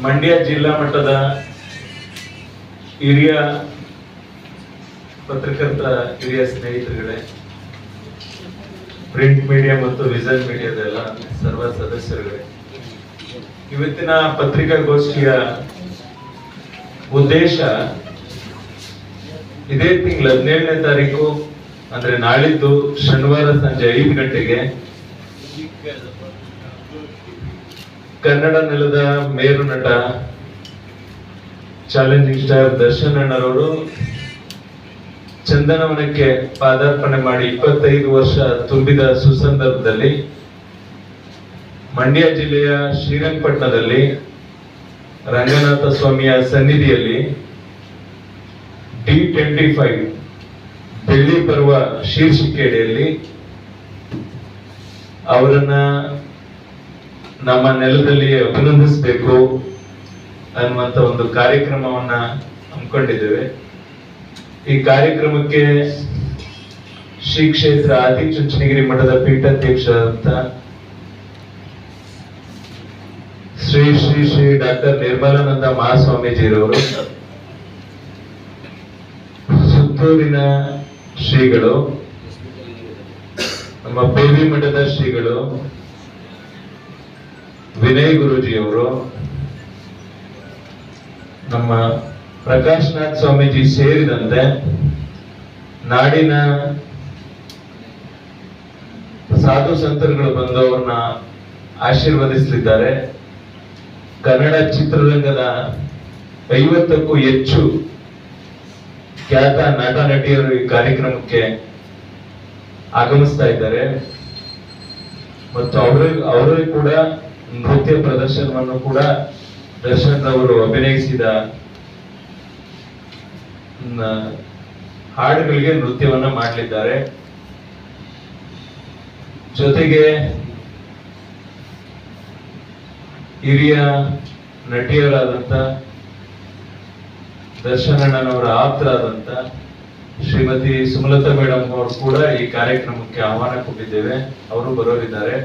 ಮಂಡ್ಯ ಜಿಲ್ಲಾ ಮಟ್ಟದ ಹಿರಿಯ ಪತ್ರಕರ್ತ ಹಿರಿಯ ಸ್ನೇಹಿತರುಗಳೇ, ಪ್ರಿಂಟ್ ಮೀಡಿಯಾ ಮತ್ತು ವಿಜನ್ ಮೀಡಿಯಾದ ಎಲ್ಲ ಸರ್ವ ಸದಸ್ಯರುಗಳೇ, ಇವತ್ತಿನ ಪತ್ರಿಕಾಗೋಷ್ಠಿಯ ಉದ್ದೇಶ ಇದೇ ತಿಂಗಳ 17ನೇ ತಾರೀಕು ಅಂದ್ರೆ ನಾಳಿದ್ದು ಶನಿವಾರ ಸಂಜೆ 5 ಗಂಟೆಗೆ ಕನ್ನಡ ನೆಲದ ಮೇರು ನಟ ಚಾಲೆಂಜಿಂಗ್ ಸ್ಟಾರ್ ದರ್ಶನ್ ಅಣ್ಣರವರು ಚಂದನವನಕ್ಕೆ ಪಾದಾರ್ಪಣೆ ಮಾಡಿ 25 ವರ್ಷ ತುಂಬಿದ ಸುಸಂದರ್ಭದಲ್ಲಿ ಮಂಡ್ಯ ಜಿಲ್ಲೆಯ ಶ್ರೀರಂಗಪಟ್ಟಣದಲ್ಲಿ ರಂಗನಾಥ ಸ್ವಾಮಿಯ ಸನ್ನಿಧಿಯಲ್ಲಿ D25 ಬೆಳ್ಳಿ ಪರ್ವ ಶೀರ್ಷಿಕೆಯಲ್ಲಿ ಅವರನ್ನ ನಮ್ಮ ನೆಲದಲ್ಲಿ ಅಭಿನಂದಿಸಬೇಕು ಅನ್ನುವಂತ ಒಂದು ಕಾರ್ಯಕ್ರಮವನ್ನ ಹಮ್ಮಿಕೊಂಡಿದ್ದೇವೆ. ಈ ಕಾರ್ಯಕ್ರಮಕ್ಕೆ ಶ್ರೀ ಕ್ಷೇತ್ರ ಆದಿಚುಂಚನಗಿರಿ ಮಠದ ಪೀಠಾಧ್ಯಕ್ಷರಾದಂತ ಶ್ರೀ ಶ್ರೀ ಶ್ರೀ ಡಾಕ್ಟರ್ ನಿರ್ಮಲಾನಂದ ಮಹಾಸ್ವಾಮೀಜಿರವರು, ಸುತ್ತೂರಿನ ಶ್ರೀಗಳು, ನಮ್ಮ ಬೇವಿ ಮಠದ ಶ್ರೀಗಳು ವಿನಯ್ ಗುರೂಜಿಯವರು, ನಮ್ಮ ಪ್ರಕಾಶ್ನಾಥ್ ಸ್ವಾಮೀಜಿ ಸೇರಿದಂತೆ ನಾಡಿನ ಸಾಧು ಸಂತರುಗಳು ಬಂದು ಅವ್ರನ್ನ ಆಶೀರ್ವದಿಸಲಿದ್ದಾರೆ. ಕನ್ನಡ ಚಿತ್ರರಂಗದ 50ಕ್ಕೂ ಹೆಚ್ಚು ಖ್ಯಾತ ನಟ ನಟಿಯರು ಈ ಕಾರ್ಯಕ್ರಮಕ್ಕೆ ಆಗಮಿಸ್ತಾ ಇದ್ದಾರೆ ಮತ್ತು ಅವರೇ ಕೂಡ ನೃತ್ಯ ಪ್ರದರ್ಶನವನ್ನು ಕೂಡ ದರ್ಶನ್ ಅವರು ಅಭಿನಯಿಸಿದ ಹಾಡುಗಳಿಗೆ ನೃತ್ಯವನ್ನ ಮಾಡಲಿದ್ದಾರೆ. ಜೊತೆಗೆ ಹಿರಿಯ ನಟಿಯರಾದಂತ ದರ್ಶನ್ ಅಣ್ಣನವರ ಆಪ್ತರಾದಂತ ಶ್ರೀಮತಿ ಸುಮಲತಾ ಮೇಡಮ್ ಅವರು ಕೂಡ ಈ ಕಾರ್ಯಕ್ರಮಕ್ಕೆ ಆಹ್ವಾನ ಕೊಟ್ಟಿದ್ದೇವೆ, ಅವರು ಬರೋರಿದ್ದಾರೆ.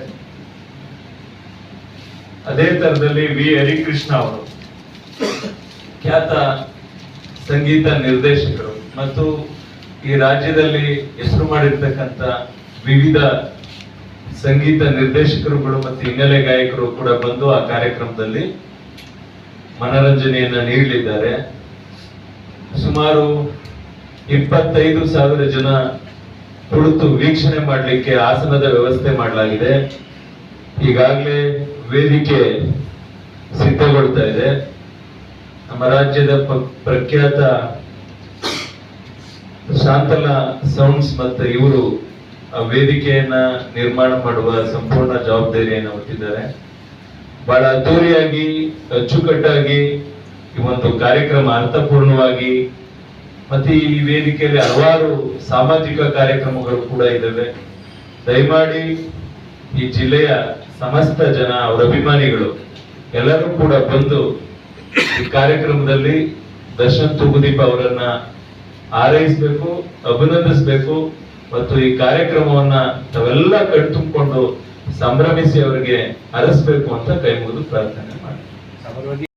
ಅದೇ ತರದಲ್ಲಿ ವಿ ಹರಿಕೃಷ್ಣ ಅವರು ಖ್ಯಾತ ಸಂಗೀತ ನಿರ್ದೇಶಕರು ಮತ್ತು ಈ ರಾಜ್ಯದಲ್ಲಿ ಹೆಸರು ಮಾಡಿರ್ತಕ್ಕಂಥ ವಿವಿಧ ಸಂಗೀತ ನಿರ್ದೇಶಕರುಗಳು ಮತ್ತು ಹಿನ್ನೆಲೆ ಗಾಯಕರು ಕೂಡ ಬಂದು ಆ ಕಾರ್ಯಕ್ರಮದಲ್ಲಿ ಮನರಂಜನೆಯನ್ನ ನೀಡಲಿದ್ದಾರೆ. ಸುಮಾರು 25,000 ಜನ ಕುಳಿತು ವೀಕ್ಷಣೆ ಮಾಡಲಿಕ್ಕೆ ಆಸನದ ವ್ಯವಸ್ಥೆ ಮಾಡಲಾಗಿದೆ. ಈಗಾಗಲೇ ವೇದಿಕೆ ಸಿದ್ಧಗೊಳ್ತಾ ಇದೆ. ನಮ್ಮ ರಾಜ್ಯದ ಪ್ರಖ್ಯಾತ ಶಾಂತಲಾ ಸೌಂಡ್ಸ್ ಮತ್ತು ಇವರು ಆ ವೇದಿಕೆಯನ್ನ ನಿರ್ಮಾಣ ಮಾಡುವ ಸಂಪೂರ್ಣ ಜವಾಬ್ದಾರಿಯನ್ನು ಹೊತ್ತಿದ್ದಾರೆ. ಬಹಳ ಅದ್ದೂರಿಯಾಗಿ ಅಚ್ಚುಕಟ್ಟಾಗಿ ಈ ಒಂದು ಕಾರ್ಯಕ್ರಮ ಅರ್ಥಪೂರ್ಣವಾಗಿ ಮತ್ತೆ ಈ ವೇದಿಕೆಯಲ್ಲಿ ಹಲವಾರು ಸಾಮಾಜಿಕ ಕಾರ್ಯಕ್ರಮಗಳು ಕೂಡ ಇದ್ದಾವೆ. ದಯಮಾಡಿ ಈ ಜಿಲ್ಲೆಯ ಸಮಸ್ತ ಜನ, ಅವರ ಅಭಿಮಾನಿಗಳು ಎಲ್ಲರೂ ಕೂಡ ಬಂದು ಈ ಕಾರ್ಯಕ್ರಮದಲ್ಲಿ ದರ್ಶನ್ ತೂಗುದೀಪ ಅವರನ್ನ ಹಾರೈಸಬೇಕು, ಅಭಿನಂದಿಸಬೇಕು ಮತ್ತು ಈ ಕಾರ್ಯಕ್ರಮವನ್ನ ತಾವೆಲ್ಲ ಕಣ್ತುಂಬಿಕೊಂಡು ಸಂಭ್ರಮಿಸಿ ಅವರಿಗೆ ಹರಸ್ಬೇಕು ಅಂತ ಕೈ ಮುಗಿದು ಪ್ರಾರ್ಥನೆ ಮಾಡಿ